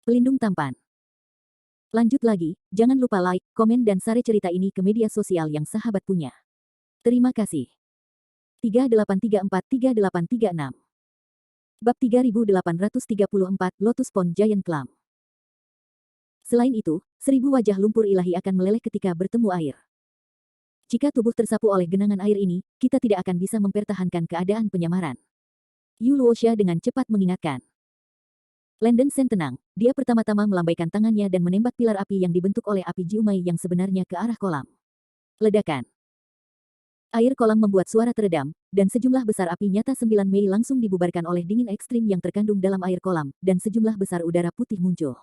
pelindung tampan. Lanjut lagi, jangan lupa like, komen dan share cerita ini ke media sosial yang sahabat punya. Terima kasih. 3834-3836 Bab 3834 Lotus Pond Giant Clam. Selain itu, 1000 wajah lumpur ilahi akan meleleh ketika bertemu air. Jika tubuh tersapu oleh genangan air ini, kita tidak akan bisa mempertahankan keadaan penyamaran. Yu Luoxia dengan cepat mengingatkan. Landen Sen tenang, dia pertama-tama melambaikan tangannya dan menembak pilar api yang dibentuk oleh api Jiumai yang sebenarnya ke arah kolam. Ledakan. Air kolam membuat suara teredam, dan sejumlah besar api nyata 9 Mei langsung dibubarkan oleh dingin ekstrim yang terkandung dalam air kolam, dan sejumlah besar udara putih muncul.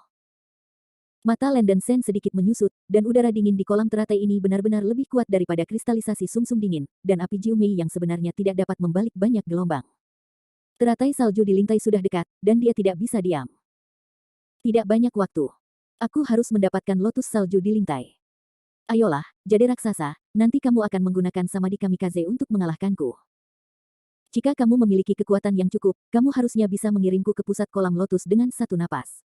Mata Landen Sen sedikit menyusut, dan udara dingin di kolam teratai ini benar-benar lebih kuat daripada kristalisasi sumsum dingin, dan api Jiumei yang sebenarnya tidak dapat membalik banyak gelombang. Teratai salju di lintai sudah dekat, dan dia tidak bisa diam. Tidak banyak waktu. Aku harus mendapatkan lotus salju di lintai. Ayolah, jadi raksasa, nanti kamu akan menggunakan Samadhi Kamikaze untuk mengalahkanku. Jika kamu memiliki kekuatan yang cukup, kamu harusnya bisa mengirimku ke pusat kolam lotus dengan satu napas.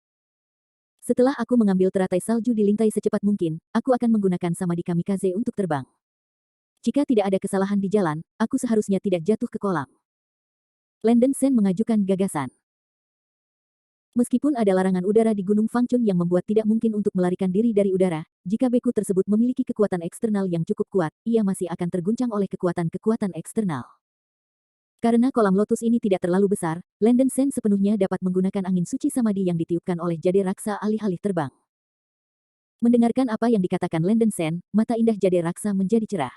Setelah aku mengambil teratai salju di lintai secepat mungkin, aku akan menggunakan Samadhi Kamikaze untuk terbang. Jika tidak ada kesalahan di jalan, aku seharusnya tidak jatuh ke kolam. Landen Sen mengajukan gagasan. Meskipun ada larangan udara di Gunung Fangchun yang membuat tidak mungkin untuk melarikan diri dari udara, jika beku tersebut memiliki kekuatan eksternal yang cukup kuat, ia masih akan terguncang oleh kekuatan-kekuatan eksternal. Karena kolam lotus ini tidak terlalu besar, Landen Sen sepenuhnya dapat menggunakan angin suci samadhi yang ditiupkan oleh Jade Raksa alih-alih terbang. Mendengarkan apa yang dikatakan Landen Sen, mata indah Jade Raksa menjadi cerah.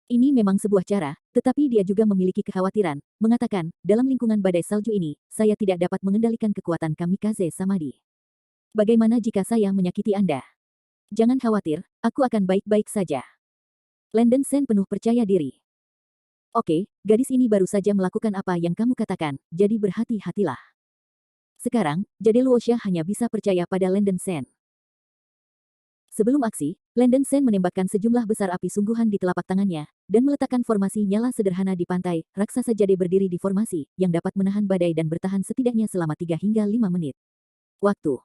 Ini memang sebuah cara, tetapi dia juga memiliki kekhawatiran, mengatakan, dalam lingkungan badai salju ini, saya tidak dapat mengendalikan kekuatan kamikaze samadhi. Bagaimana jika saya menyakiti Anda? Jangan khawatir, aku akan baik-baik saja. Landen Sen penuh percaya diri. Oke, gadis ini baru saja melakukan apa yang kamu katakan, jadi berhati-hatilah. Sekarang, Jade Luoxia hanya bisa percaya pada Landen Sen. Sebelum aksi, Landen Sen menembakkan sejumlah besar api sungguhan di telapak tangannya, dan meletakkan formasi nyala sederhana di pantai. Raksasa Jade berdiri di formasi, yang dapat menahan badai dan bertahan setidaknya selama 3 hingga 5 menit. Waktu.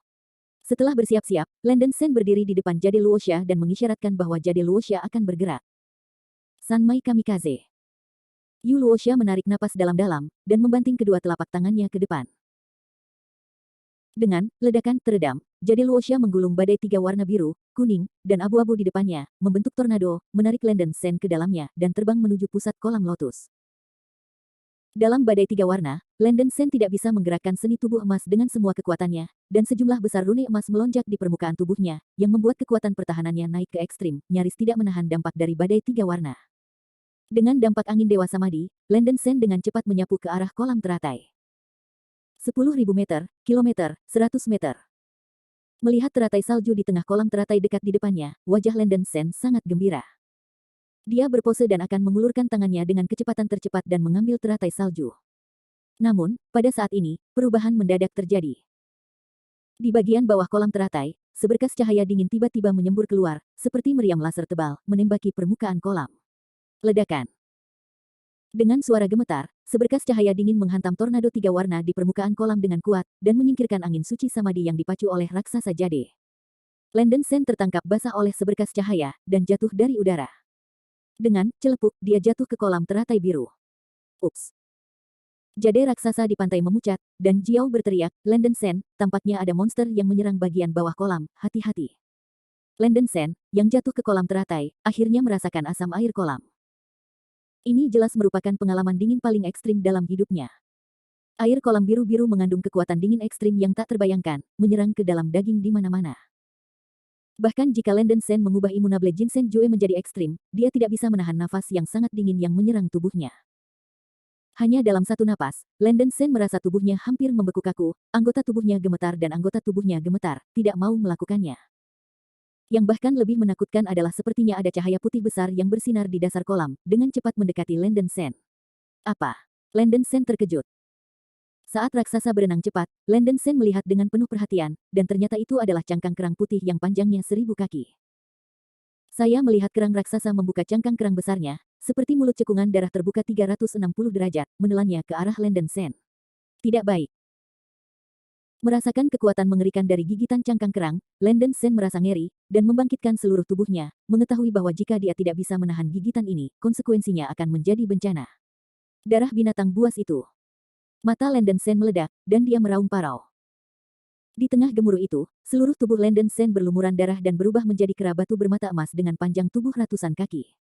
Setelah bersiap-siap, Landen Sen berdiri di depan Jade Luoxia dan mengisyaratkan bahwa Jade Luoxia akan bergerak. Sanmai Kamikaze. Yu Luoxia menarik napas dalam-dalam, dan membanting kedua telapak tangannya ke depan. Dengan ledakan teredam, Jade Luoxia menggulung badai 3 warna biru, kuning, dan abu-abu di depannya, membentuk tornado, menarik Landen Sen ke dalamnya, dan terbang menuju pusat kolam lotus. Dalam badai 3 warna, Landen Sen tidak bisa menggerakkan seni tubuh emas dengan semua kekuatannya, dan sejumlah besar rune emas melonjak di permukaan tubuhnya, yang membuat kekuatan pertahanannya naik ke ekstrim, nyaris tidak menahan dampak dari badai 3 warna. Dengan dampak angin Dewa Samadhi, Landen Sen dengan cepat menyapu ke arah kolam teratai. 10.000 meter, kilometer, 100 meter. Melihat teratai salju di tengah kolam teratai dekat di depannya, wajah Landen Sen sangat gembira. Dia berpose dan akan mengulurkan tangannya dengan kecepatan tercepat dan mengambil teratai salju. Namun, pada saat ini, perubahan mendadak terjadi. Di bagian bawah kolam teratai, seberkas cahaya dingin tiba-tiba menyembur keluar, seperti meriam laser tebal, menembaki permukaan kolam. Ledakan. Dengan suara gemetar, seberkas cahaya dingin menghantam tornado 3 warna di permukaan kolam dengan kuat, dan menyingkirkan angin suci samadhi yang dipacu oleh raksasa Jade. Landen Sen tertangkap basah oleh seberkas cahaya, dan jatuh dari udara. Dengan celepuk, dia jatuh ke kolam teratai biru. Ups. Jade raksasa di pantai memucat, dan Jiao berteriak, Landen Sen, tampaknya ada monster yang menyerang bagian bawah kolam, hati-hati. Landen Sen, yang jatuh ke kolam teratai, akhirnya merasakan asam air kolam. Ini jelas merupakan pengalaman dingin paling ekstrim dalam hidupnya. Air kolam biru-biru mengandung kekuatan dingin ekstrim yang tak terbayangkan, menyerang ke dalam daging di mana-mana. Bahkan jika Landen Sen mengubah Immunable Ginseng Jue menjadi ekstrim, dia tidak bisa menahan nafas yang sangat dingin yang menyerang tubuhnya. Hanya dalam satu napas, Landen Sen merasa tubuhnya hampir membeku kaku, anggota tubuhnya gemetar dan anggota tubuhnya gemetar, tidak mau melakukannya. Yang bahkan lebih menakutkan adalah sepertinya ada cahaya putih besar yang bersinar di dasar kolam, dengan cepat mendekati Landen Sen. Apa? Landen Sen terkejut. Saat raksasa berenang cepat, Landen Sen melihat dengan penuh perhatian, dan ternyata itu adalah cangkang kerang putih yang panjangnya 1000 kaki. Saya melihat kerang raksasa membuka cangkang kerang besarnya, seperti mulut cekungan darah terbuka 360 derajat, menelannya ke arah Landen Sen. Tidak baik. Merasakan kekuatan mengerikan dari gigitan cangkang kerang, Landen Sen merasa ngeri, dan membangkitkan seluruh tubuhnya, mengetahui bahwa jika dia tidak bisa menahan gigitan ini, konsekuensinya akan menjadi bencana. Darah binatang buas itu. Mata Landen Sen meledak, dan dia meraung parau. Di tengah gemuruh itu, seluruh tubuh Landen Sen berlumuran darah dan berubah menjadi kera batu bermata emas dengan panjang tubuh ratusan kaki.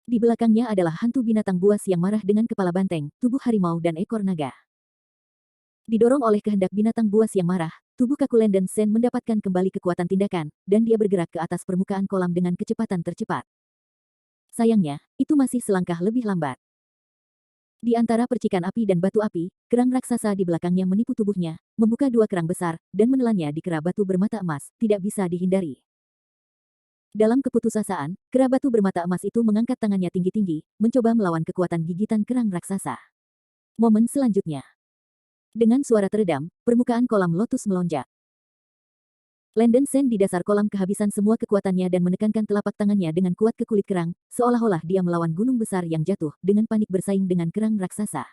Di belakangnya adalah hantu binatang buas yang marah dengan kepala banteng, tubuh harimau dan ekor naga. Didorong oleh kehendak binatang buas yang marah, tubuh kaku Landen Sen mendapatkan kembali kekuatan tindakan, dan dia bergerak ke atas permukaan kolam dengan kecepatan tercepat. Sayangnya, itu masih selangkah lebih lambat. Di antara percikan api dan batu api, kerang raksasa di belakangnya menipu tubuhnya, membuka dua kerang besar, dan menelannya di kera batu bermata emas, tidak bisa dihindari. Dalam keputusasaan, kera batu bermata emas itu mengangkat tangannya tinggi-tinggi, mencoba melawan kekuatan gigitan kerang raksasa. Momen selanjutnya. Dengan suara teredam, permukaan kolam lotus melonjak. Landen Sen di dasar kolam kehabisan semua kekuatannya dan menekankan telapak tangannya dengan kuat ke kulit kerang, seolah-olah dia melawan gunung besar yang jatuh, dengan panik bersaing dengan kerang raksasa.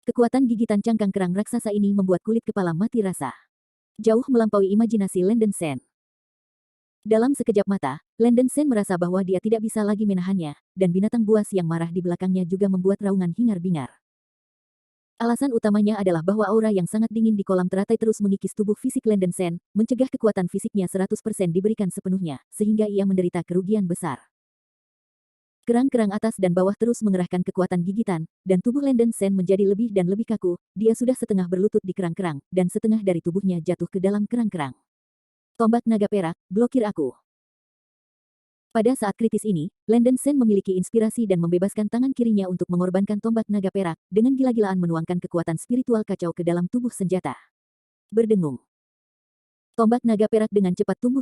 Kekuatan gigitan cangkang kerang raksasa ini membuat kulit kepala mati rasa. Jauh melampaui imajinasi Landen Sen. Dalam sekejap mata, Landen Sen merasa bahwa dia tidak bisa lagi menahannya, dan binatang buas yang marah di belakangnya juga membuat raungan hingar-bingar. Alasan utamanya adalah bahwa aura yang sangat dingin di kolam teratai terus mengikis tubuh fisik Landen Sen, mencegah kekuatan fisiknya 100% diberikan sepenuhnya, sehingga ia menderita kerugian besar. Kerang-kerang atas dan bawah terus mengerahkan kekuatan gigitan, dan tubuh Landen Sen menjadi lebih dan lebih kaku, dia sudah setengah berlutut di kerang-kerang, dan setengah dari tubuhnya jatuh ke dalam kerang-kerang. Tombak naga perak, blokir aku. Pada saat kritis ini, Landen Sen memiliki inspirasi dan membebaskan tangan kirinya untuk mengorbankan tombak naga perak, dengan gila-gilaan menuangkan kekuatan spiritual kacau ke dalam tubuh senjata. Berdengung. Tombak naga perak dengan cepat tumbuh,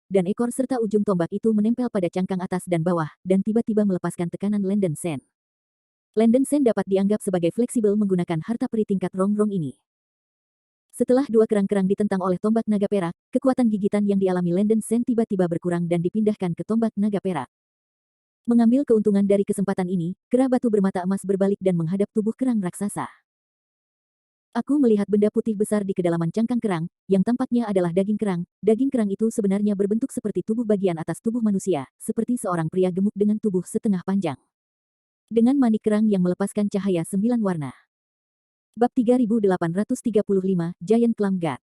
dan ekor serta ujung tombak itu menempel pada cangkang atas dan bawah, dan tiba-tiba melepaskan tekanan Landen Sen. Landen Sen dapat dianggap sebagai fleksibel menggunakan harta peri tingkat rongrong ini. Setelah dua kerang-kerang ditentang oleh tombak naga perak, kekuatan gigitan yang dialami Landen Sen tiba-tiba berkurang dan dipindahkan ke tombak naga perak. Mengambil keuntungan dari kesempatan ini, kera batu bermata emas berbalik dan menghadap tubuh kerang raksasa. Aku melihat benda putih besar di kedalaman cangkang kerang, yang tampaknya adalah daging kerang. Daging kerang itu sebenarnya berbentuk seperti tubuh bagian atas tubuh manusia, seperti seorang pria gemuk dengan tubuh setengah panjang. Dengan manik kerang yang melepaskan cahaya 9 warna. Bab 3835, Giant Clam God.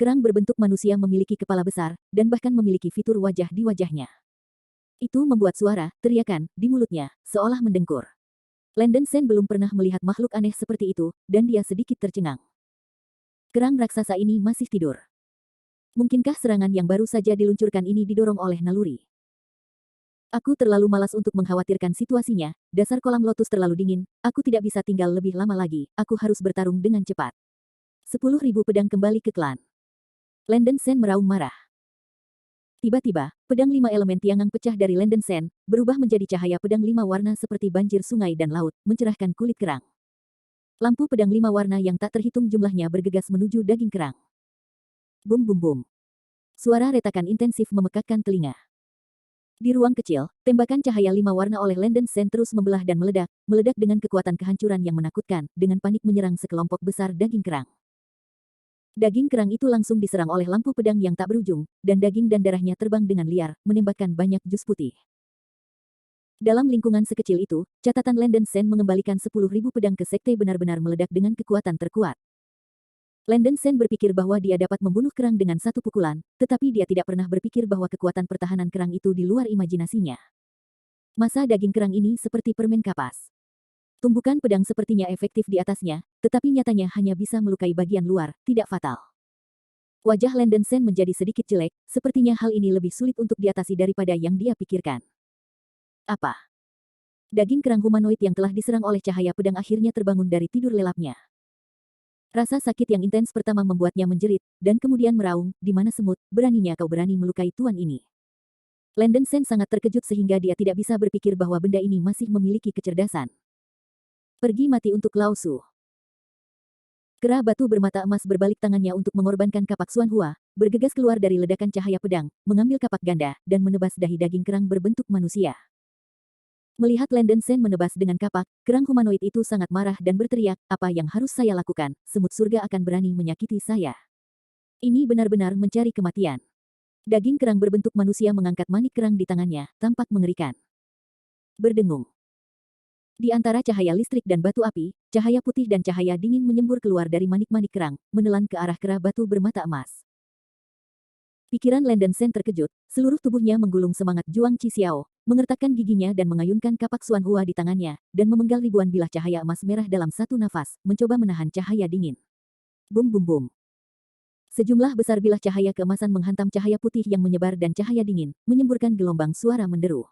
Kerang berbentuk manusia memiliki kepala besar, dan bahkan memiliki fitur wajah di wajahnya. Itu membuat suara, teriakan, di mulutnya, seolah mendengkur. Landen Sen belum pernah melihat makhluk aneh seperti itu, dan dia sedikit tercengang. Kerang raksasa ini masih tidur. Mungkinkah serangan yang baru saja diluncurkan ini didorong oleh naluri? Aku terlalu malas untuk mengkhawatirkan situasinya, dasar kolam lotus terlalu dingin, aku tidak bisa tinggal lebih lama lagi, aku harus bertarung dengan cepat. 10.000 pedang kembali ke klan. Landen Sen meraung marah. Tiba-tiba, pedang 5 elemen Tiangang pecah dari Landen Sen, berubah menjadi cahaya pedang 5 warna seperti banjir sungai dan laut, mencerahkan kulit kerang. Lampu pedang 5 warna yang tak terhitung jumlahnya bergegas menuju daging kerang. Bum bum bum. Suara retakan intensif memekakkan telinga. Di ruang kecil, tembakan cahaya 5 warna oleh Landen Sen terus membelah dan meledak dengan kekuatan kehancuran yang menakutkan, dengan panik menyerang sekelompok besar daging kerang. Daging kerang itu langsung diserang oleh lampu pedang yang tak berujung, dan daging dan darahnya terbang dengan liar, menembakkan banyak jus putih. Dalam lingkungan sekecil itu, catatan Landen Sen mengembalikan 10.000 pedang ke sekte benar-benar meledak dengan kekuatan terkuat. Landen Sen berpikir bahwa dia dapat membunuh kerang dengan satu pukulan, tetapi dia tidak pernah berpikir bahwa kekuatan pertahanan kerang itu di luar imajinasinya. Masa daging kerang ini seperti permen kapas. Tumbukan pedang sepertinya efektif di atasnya, tetapi nyatanya hanya bisa melukai bagian luar, tidak fatal. Wajah Landen Sen menjadi sedikit jelek, sepertinya hal ini lebih sulit untuk diatasi daripada yang dia pikirkan. Apa? Daging kerang humanoid yang telah diserang oleh cahaya pedang akhirnya terbangun dari tidur lelapnya. Rasa sakit yang intens pertama membuatnya menjerit, dan kemudian meraung, "Di mana semut, beraninya kau berani melukai tuan ini?" Landen Sen sangat terkejut sehingga dia tidak bisa berpikir bahwa benda ini masih memiliki kecerdasan. Pergi mati untuk Lao Su. Kera batu bermata emas berbalik tangannya untuk mengorbankan kapak Xuan Hua, bergegas keluar dari ledakan cahaya pedang, mengambil kapak ganda, dan menebas dahi daging kerang berbentuk manusia. Melihat Landen Sen menebas dengan kapak, kerang humanoid itu sangat marah dan berteriak, apa yang harus saya lakukan? Semut surga akan berani menyakiti saya. Ini benar-benar mencari kematian. Daging kerang berbentuk manusia mengangkat manik kerang di tangannya, tampak mengerikan. Berdengung. Di antara cahaya listrik dan batu api, cahaya putih dan cahaya dingin menyembur keluar dari manik-manik kerang, menelan ke arah kera batu bermata emas. Pikiran Landen Sen terkejut, seluruh tubuhnya menggulung semangat Juang Chi Xiao, mengertakkan giginya dan mengayunkan kapak Suan Hua di tangannya, dan memenggal ribuan bilah cahaya emas merah dalam satu nafas, mencoba menahan cahaya dingin. Bum bum bum. Sejumlah besar bilah cahaya keemasan menghantam cahaya putih yang menyebar dan cahaya dingin, menyemburkan gelombang suara menderu.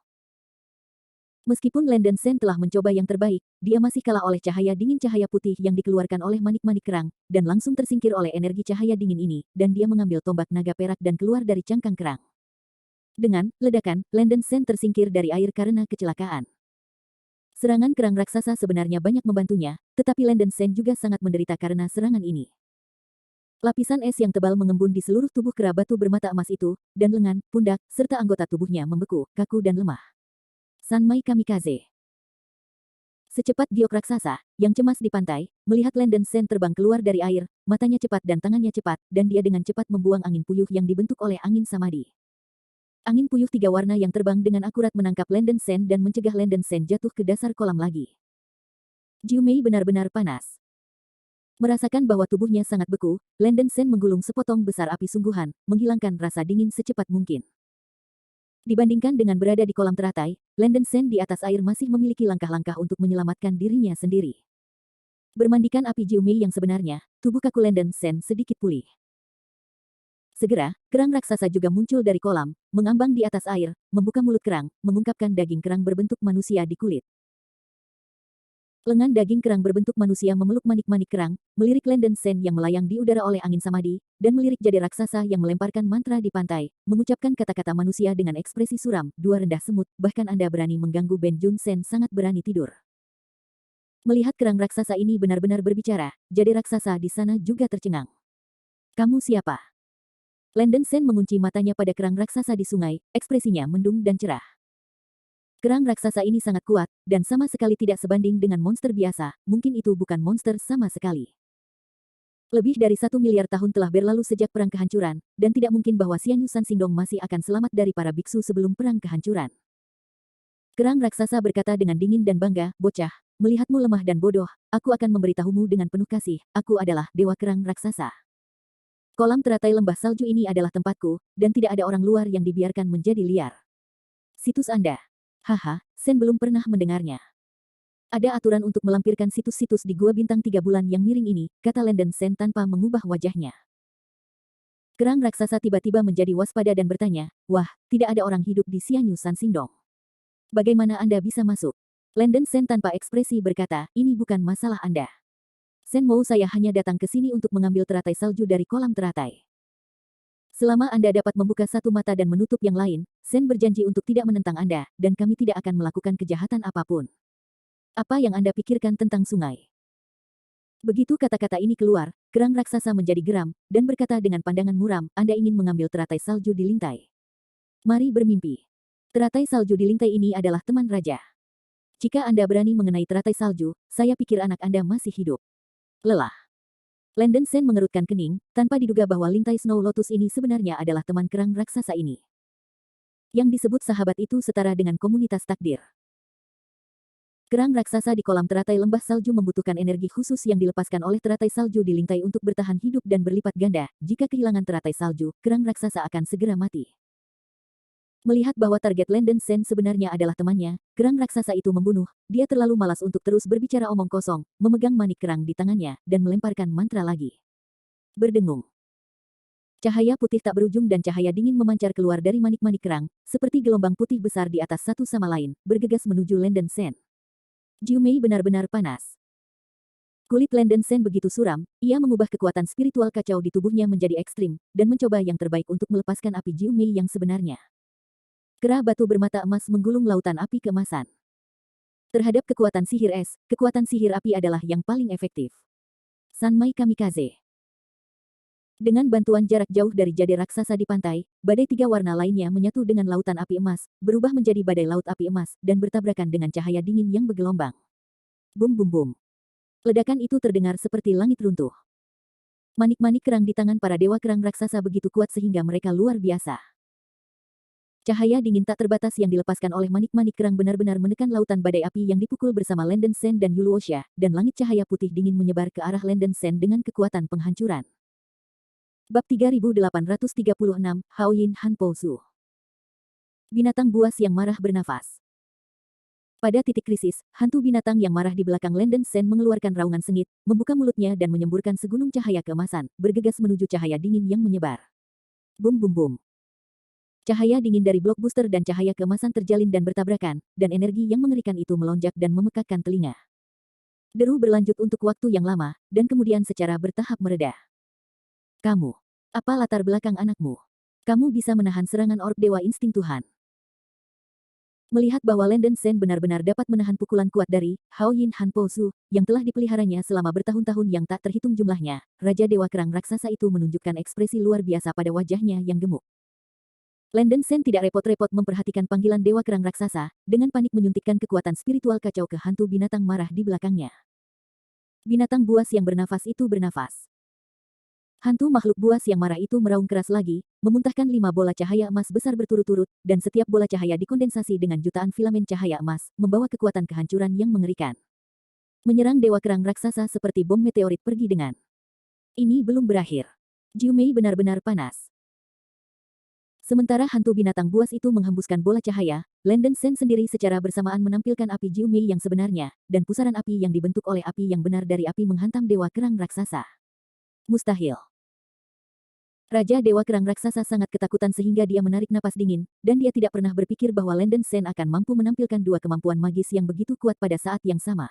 Meskipun Landen Sen telah mencoba yang terbaik, dia masih kalah oleh cahaya dingin cahaya putih yang dikeluarkan oleh manik-manik kerang, dan langsung tersingkir oleh energi cahaya dingin ini, dan dia mengambil tombak naga perak dan keluar dari cangkang kerang. Dengan ledakan, Landen Sen tersingkir dari air karena kecelakaan. Serangan kerang raksasa sebenarnya banyak membantunya, tetapi Landen Sen juga sangat menderita karena serangan ini. Lapisan es yang tebal mengembun di seluruh tubuh kera batu bermata emas itu, dan lengan, pundak, serta anggota tubuhnya membeku, kaku dan lemah. Sanmai Kamikaze. Secepat giok raksasa, yang cemas di pantai, melihat Landen Sen terbang keluar dari air, matanya cepat dan tangannya cepat, dan dia dengan cepat membuang angin puyuh yang dibentuk oleh angin samadi. Angin puyuh tiga warna yang terbang dengan akurat menangkap Landen Sen dan mencegah Landen Sen jatuh ke dasar kolam lagi. Jiu Mei benar-benar panas. Merasakan bahwa tubuhnya sangat beku, Landen Sen menggulung sepotong besar api sungguhan, menghilangkan rasa dingin secepat mungkin. Dibandingkan dengan berada di kolam teratai, Landen Sen di atas air masih memiliki langkah-langkah untuk menyelamatkan dirinya sendiri. Bermandikan api Jiu Mei yang sebenarnya, tubuh kaku Landen Sen sedikit pulih. Segera, kerang raksasa juga muncul dari kolam, mengambang di atas air, membuka mulut kerang, mengungkapkan daging kerang berbentuk manusia di kulit. Lengan daging kerang berbentuk manusia memeluk manik-manik kerang, melirik Landen Sen yang melayang di udara oleh angin samadi, dan melirik jade raksasa yang melemparkan mantra di pantai, mengucapkan kata-kata manusia dengan ekspresi suram, dua rendah semut, bahkan Anda berani mengganggu Ben Jun Sen sangat berani tidur. Melihat kerang raksasa ini benar-benar berbicara, jade raksasa di sana juga tercengang. Kamu siapa? Landen Sen mengunci matanya pada kerang raksasa di sungai, ekspresinya mendung dan cerah. Kerang raksasa ini sangat kuat, dan sama sekali tidak sebanding dengan monster biasa, mungkin itu bukan monster sama sekali. Lebih dari 1 miliar tahun telah berlalu sejak Perang Kehancuran, dan tidak mungkin bahwa Xianyu San Xingdong masih akan selamat dari para biksu sebelum Perang Kehancuran. Kerang raksasa berkata dengan dingin dan bangga, bocah, melihatmu lemah dan bodoh, aku akan memberitahumu dengan penuh kasih, aku adalah Dewa Kerang Raksasa. Kolam teratai lembah salju ini adalah tempatku, dan tidak ada orang luar yang dibiarkan menjadi liar. Situs Anda. Haha, Sen belum pernah mendengarnya. Ada aturan untuk melampirkan situs-situs di Gua Bintang 3 bulan yang miring ini, kata Landen Sen tanpa mengubah wajahnya. Kerang raksasa tiba-tiba menjadi waspada dan bertanya, wah, tidak ada orang hidup di Xianyu San Xingdong. Bagaimana Anda bisa masuk? Landen Sen tanpa ekspresi berkata, ini bukan masalah Anda. Sen mau saya hanya datang ke sini untuk mengambil teratai salju dari kolam teratai. Selama Anda dapat membuka satu mata dan menutup yang lain, Sen berjanji untuk tidak menentang Anda, dan kami tidak akan melakukan kejahatan apapun. Apa yang Anda pikirkan tentang sungai? Begitu kata-kata ini keluar, kerang raksasa menjadi geram, dan berkata dengan pandangan muram, Anda ingin mengambil teratai salju di lintai. Mari bermimpi. Teratai salju di lintai ini adalah teman raja. Jika Anda berani mengenai teratai salju, saya pikir anak Anda masih hidup. Lelah. Landen Sen mengerutkan kening, tanpa diduga bahwa lintai Snow Lotus ini sebenarnya adalah teman kerang raksasa ini. Yang disebut sahabat itu setara dengan komunitas takdir. Kerang raksasa di kolam teratai lembah salju membutuhkan energi khusus yang dilepaskan oleh teratai salju di lintai untuk bertahan hidup dan berlipat ganda. Jika kehilangan teratai salju, kerang raksasa akan segera mati. Melihat bahwa target Landen Sen sebenarnya adalah temannya, kerang raksasa itu membunuh. Dia terlalu malas untuk terus berbicara omong kosong, memegang manik kerang di tangannya, dan melemparkan mantra lagi. Berdengung. Cahaya putih tak berujung dan cahaya dingin memancar keluar dari manik-manik kerang, seperti gelombang putih besar di atas satu sama lain, bergegas menuju Landen Sen. Jiu Mei benar-benar panas. Kulit Landen Sen begitu suram, ia mengubah kekuatan spiritual kacau di tubuhnya menjadi ekstrim, dan mencoba yang terbaik untuk melepaskan api Jiu Mei yang sebenarnya. Kera batu bermata emas menggulung lautan api keemasan. Terhadap kekuatan sihir es, kekuatan sihir api adalah yang paling efektif. Sanmai Kamikaze. Dengan bantuan jarak jauh dari jade raksasa di pantai, badai tiga warna lainnya menyatu dengan lautan api emas, berubah menjadi badai laut api emas, dan bertabrakan dengan cahaya dingin yang bergelombang. Bum bum bum. Ledakan itu terdengar seperti langit runtuh. Manik-manik kerang di tangan para dewa kerang raksasa begitu kuat sehingga mereka luar biasa. Cahaya dingin tak terbatas yang dilepaskan oleh manik-manik kerang benar-benar menekan lautan badai api yang dipukul bersama Landen Sen dan Yuluosha, dan langit cahaya putih dingin menyebar ke arah Landen Sen dengan kekuatan penghancuran. Bab 3836, Haoyin Han Pousu. Binatang buas yang marah bernafas. Pada titik krisis, hantu binatang yang marah di belakang Landen Sen mengeluarkan raungan sengit, membuka mulutnya dan menyemburkan segunung cahaya keemasan, bergegas menuju cahaya dingin yang menyebar. Bum bum bum. Cahaya dingin dari blok booster dan cahaya keemasan terjalin dan bertabrakan, dan energi yang mengerikan itu melonjak dan memekakkan telinga. Deru berlanjut untuk waktu yang lama, dan kemudian secara bertahap mereda. Kamu. Apa latar belakang anakmu? Kamu bisa menahan serangan orb dewa insting Tuhan. Melihat bahwa Landen Sen benar-benar dapat menahan pukulan kuat dari Haoyin Han Pousu, yang telah dipeliharanya selama bertahun-tahun yang tak terhitung jumlahnya, Raja Dewa Kerang Raksasa itu menunjukkan ekspresi luar biasa pada wajahnya yang gemuk. Landen Sen tidak repot-repot memperhatikan panggilan Dewa Kerang Raksasa, dengan panik menyuntikkan kekuatan spiritual kacau ke hantu binatang marah di belakangnya. Binatang buas yang bernafas itu bernafas. Hantu makhluk buas yang marah itu meraung keras lagi, memuntahkan 5 bola cahaya emas besar berturut-turut, dan setiap bola cahaya dikondensasi dengan jutaan filamen cahaya emas, membawa kekuatan kehancuran yang mengerikan. Menyerang Dewa Kerang Raksasa seperti bom meteorit pergi dengan. Ini belum berakhir. Jiu Mei benar-benar panas. Sementara hantu binatang buas itu menghembuskan bola cahaya, Landen Sen sendiri secara bersamaan menampilkan api Jiu Mei yang sebenarnya, dan pusaran api yang dibentuk oleh api yang benar dari api menghantam Dewa Kerang Raksasa. Mustahil. Raja Dewa Kerang Raksasa sangat ketakutan sehingga dia menarik napas dingin, dan dia tidak pernah berpikir bahwa Landen Sen akan mampu menampilkan dua kemampuan magis yang begitu kuat pada saat yang sama.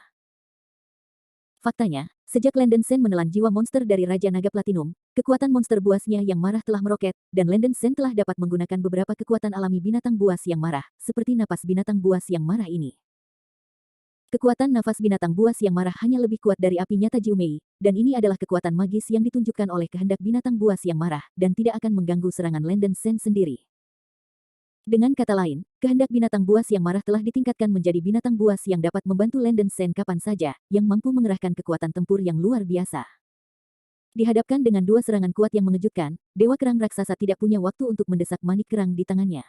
Faktanya, sejak Landen Sen menelan jiwa monster dari Raja Naga Platinum, kekuatan monster buasnya yang marah telah meroket, dan Landen Sen telah dapat menggunakan beberapa kekuatan alami binatang buas yang marah, seperti napas binatang buas yang marah ini. Kekuatan nafas binatang buas yang marah hanya lebih kuat dari api nyata Jiu Mei, dan ini adalah kekuatan magis yang ditunjukkan oleh kehendak binatang buas yang marah, dan tidak akan mengganggu serangan Landen Sen sendiri. Dengan kata lain, kehendak binatang buas yang marah telah ditingkatkan menjadi binatang buas yang dapat membantu Landen Sen kapan saja, yang mampu mengerahkan kekuatan tempur yang luar biasa. Dihadapkan dengan dua serangan kuat yang mengejutkan, Dewa Kerang Raksasa tidak punya waktu untuk mendesak manik kerang di tangannya.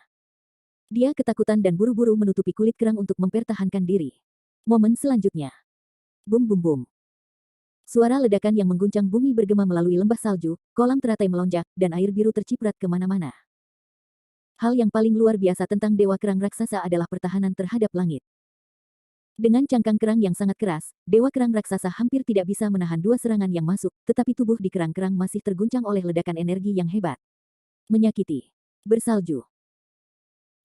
Dia ketakutan dan buru-buru menutupi kulit kerang untuk mempertahankan diri. Momen selanjutnya. Bum bum bum. Suara ledakan yang mengguncang bumi bergema melalui lembah salju, kolam teratai melonjak, dan air biru terciprat kemana-mana. Hal yang paling luar biasa tentang Dewa Kerang Raksasa adalah pertahanan terhadap langit. Dengan cangkang kerang yang sangat keras, Dewa Kerang Raksasa hampir tidak bisa menahan dua serangan yang masuk, tetapi tubuh di kerang-kerang masih terguncang oleh ledakan energi yang hebat. Menyakiti. Bersalju.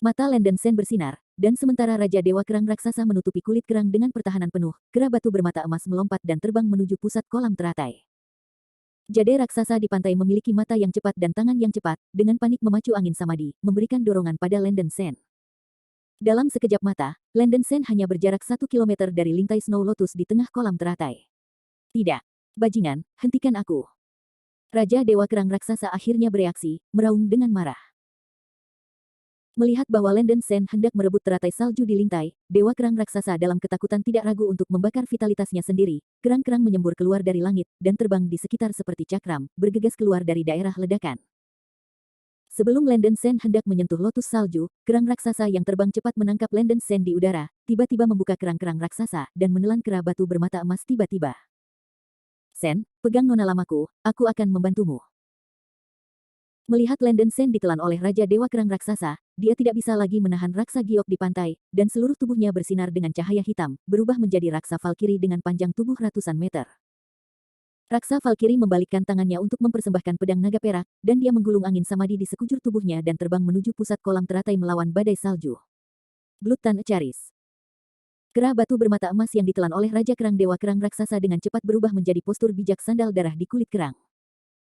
Mata Landen Sen bersinar, dan sementara Raja Dewa Kerang Raksasa menutupi kulit kerang dengan pertahanan penuh, kera batu bermata emas melompat dan terbang menuju pusat kolam teratai. Jade raksasa di pantai memiliki mata yang cepat dan tangan yang cepat, dengan panik memacu angin samadi, memberikan dorongan pada Landen Sen. Dalam sekejap mata, Landen Sen hanya berjarak 1 kilometer dari lintai Snow Lotus di tengah kolam teratai. Tidak. Bajingan, hentikan aku. Raja Dewa Kerang Raksasa akhirnya bereaksi, meraung dengan marah. Melihat bahwa Landen Sen hendak merebut teratai salju di lintai, Dewa Kerang Raksasa dalam ketakutan tidak ragu untuk membakar vitalitasnya sendiri. Kerang-kerang menyembur keluar dari langit, dan terbang di sekitar seperti cakram, bergegas keluar dari daerah ledakan. Sebelum Landen Sen hendak menyentuh lotus salju, kerang raksasa yang terbang cepat menangkap Landen Sen di udara, tiba-tiba membuka kerang-kerang raksasa, dan menelan kera batu bermata emas tiba-tiba. Sen, pegang nona lamaku, aku akan membantumu. Melihat Landen Sen ditelan oleh Raja Dewa Kerang Raksasa, dia tidak bisa lagi menahan raksa giok di pantai, dan seluruh tubuhnya bersinar dengan cahaya hitam, berubah menjadi raksa Valkyrie dengan panjang tubuh ratusan meter. Raksa Valkyrie membalikkan tangannya untuk mempersembahkan pedang naga perak, dan dia menggulung angin samadi di sekujur tubuhnya dan terbang menuju pusat kolam teratai melawan badai salju. Blutan Echaris. Kera batu bermata emas yang ditelan oleh Raja Kerang Dewa Kerang Raksasa dengan cepat berubah menjadi postur bijak sandal darah di kulit kerang.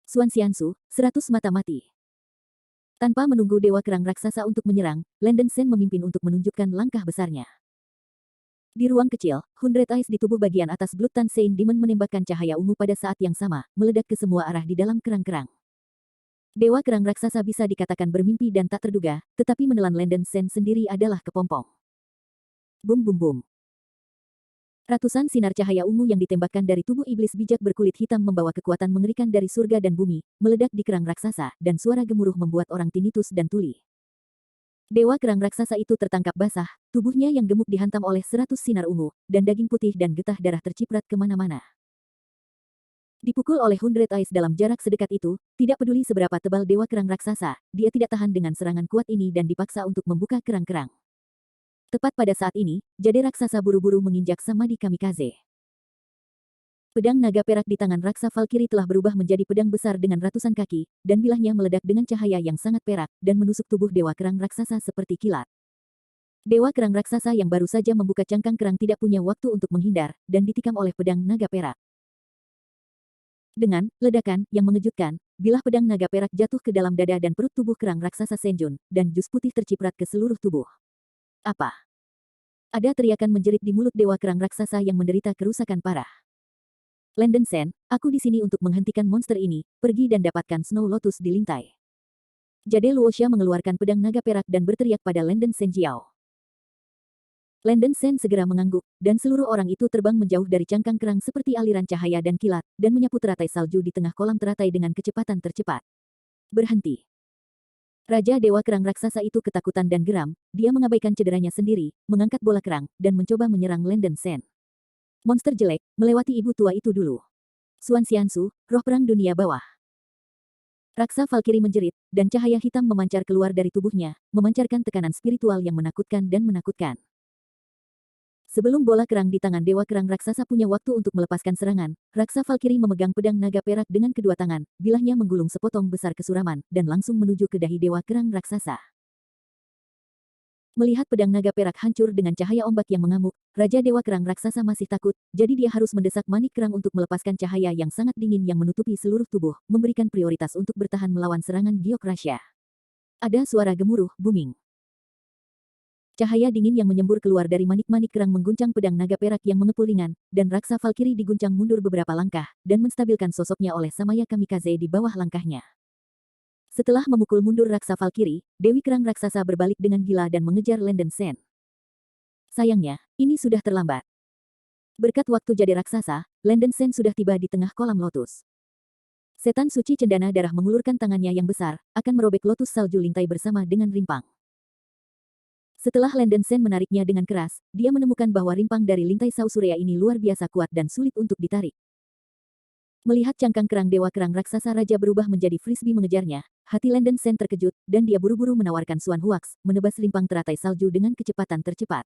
Xuan Xiansu, 100 mata mati. Tanpa menunggu Dewa Kerang Raksasa untuk menyerang, Landen Sen memimpin untuk menunjukkan langkah besarnya. Di ruang kecil, 100 Eyes di tubuh bagian atas Blood Tan Sein Demon menembakkan cahaya ungu pada saat yang sama, meledak ke semua arah di dalam kerang-kerang. Dewa kerang raksasa bisa dikatakan bermimpi dan tak terduga, tetapi menelan Landen Sen sendiri adalah kepompong. Bum bum bum. Ratusan sinar cahaya ungu yang ditembakkan dari tubuh iblis bijak berkulit hitam membawa kekuatan mengerikan dari surga dan bumi, meledak di kerang raksasa, dan suara gemuruh membuat orang tinnitus dan tuli. Dewa kerang raksasa itu tertangkap basah, tubuhnya yang gemuk dihantam oleh 100 sinar ungu, dan daging putih dan getah darah terciprat kemana-mana. Dipukul oleh 100 Eyes dalam jarak sedekat itu, tidak peduli seberapa tebal dewa kerang raksasa, dia tidak tahan dengan serangan kuat ini dan dipaksa untuk membuka kerang-kerang. Tepat pada saat ini, Jade raksasa buru-buru menginjak Samadhi Kamikaze. Pedang naga perak di tangan raksa Valkyrie telah berubah menjadi pedang besar dengan ratusan kaki, dan bilahnya meledak dengan cahaya yang sangat perak, dan menusuk tubuh dewa kerang raksasa seperti kilat. Dewa kerang raksasa yang baru saja membuka cangkang kerang tidak punya waktu untuk menghindar, dan ditikam oleh pedang naga perak. Dengan ledakan yang mengejutkan, bilah pedang naga perak jatuh ke dalam dada dan perut tubuh kerang raksasa Senjun, dan jus putih terciprat ke seluruh tubuh. Apa? Ada teriakan menjerit di mulut dewa kerang raksasa yang menderita kerusakan parah. Landen Sen, aku di sini untuk menghentikan monster ini, pergi dan dapatkan Snow Lotus di lintai. Jade Luoxia mengeluarkan pedang naga perak dan berteriak pada Landen Sen Jiao. Landen Sen segera mengangguk, dan seluruh orang itu terbang menjauh dari cangkang kerang seperti aliran cahaya dan kilat, dan menyapu teratai salju di tengah kolam teratai dengan kecepatan tercepat. Berhenti. Raja Dewa Kerang raksasa itu ketakutan dan geram, dia mengabaikan cederanya sendiri, mengangkat bola kerang, dan mencoba menyerang Landen Sen. Monster jelek, melewati ibu tua itu dulu. Xuan Xiansu, roh perang dunia bawah. Raksa Valkyrie menjerit, dan cahaya hitam memancar keluar dari tubuhnya, memancarkan tekanan spiritual yang menakutkan dan menakutkan. Sebelum bola kerang di tangan Dewa Kerang raksasa punya waktu untuk melepaskan serangan, Raksa Valkyrie memegang pedang naga perak dengan kedua tangan, bilahnya menggulung sepotong besar kesuraman, dan langsung menuju ke dahi Dewa Kerang raksasa. Melihat pedang naga perak hancur dengan cahaya ombak yang mengamuk, Raja Dewa Kerang raksasa masih takut, jadi dia harus mendesak manik kerang untuk melepaskan cahaya yang sangat dingin yang menutupi seluruh tubuh, memberikan prioritas untuk bertahan melawan serangan Gyokrasya. Ada suara gemuruh, booming. Cahaya dingin yang menyembur keluar dari manik-manik kerang mengguncang pedang naga perak yang mengepul ringan, dan Raksa Valkyrie diguncang mundur beberapa langkah, dan menstabilkan sosoknya oleh Samaya Kamikaze di bawah langkahnya. Setelah memukul mundur Raksa Valkyrie, Dewi Kerang raksasa berbalik dengan gila dan mengejar Landen Sen. Sayangnya, ini sudah terlambat. Berkat waktu Jade raksasa, Landen Sen sudah tiba di tengah kolam lotus. Setan suci cendana darah mengulurkan tangannya yang besar, akan merobek lotus salju lintai bersama dengan rimpang. Setelah Landen Sen menariknya dengan keras, dia menemukan bahwa rimpang dari lintai Sausurea ini luar biasa kuat dan sulit untuk ditarik. Melihat cangkang kerang Dewa Kerang raksasa raja berubah menjadi frisbee mengejarnya, hati Landen Sen terkejut, dan dia buru-buru menawarkan Xuan Huax, menebas rimpang teratai salju dengan kecepatan tercepat.